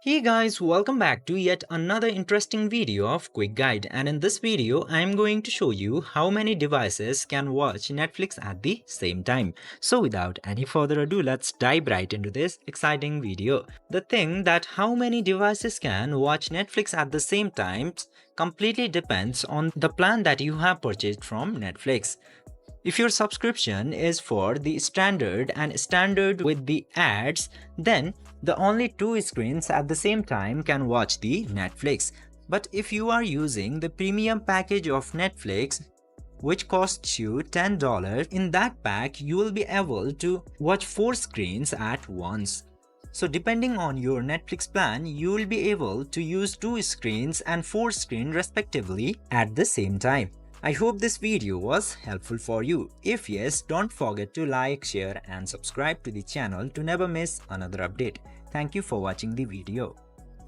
Hey guys, welcome back to yet another interesting video of Quick Guide, and in this video I am going to show you how many devices can watch Netflix at the same time. So without any further ado, let's dive right into this exciting video. The thing that how many devices can watch Netflix at the same time completely depends on the plan that you have purchased from Netflix. If your subscription is for the standard and standard with the ads, then the only two screens at the same time can watch the Netflix. But if you are using the premium package of Netflix, which costs you $10, in that pack you will be able to watch 4 screens at once. So depending on your Netflix plan, you will be able to use 2 screens and 4 screens respectively at the same time. I hope this video was helpful for you. If yes, don't forget to like, share and subscribe to the channel to never miss another update. Thank you for watching the video.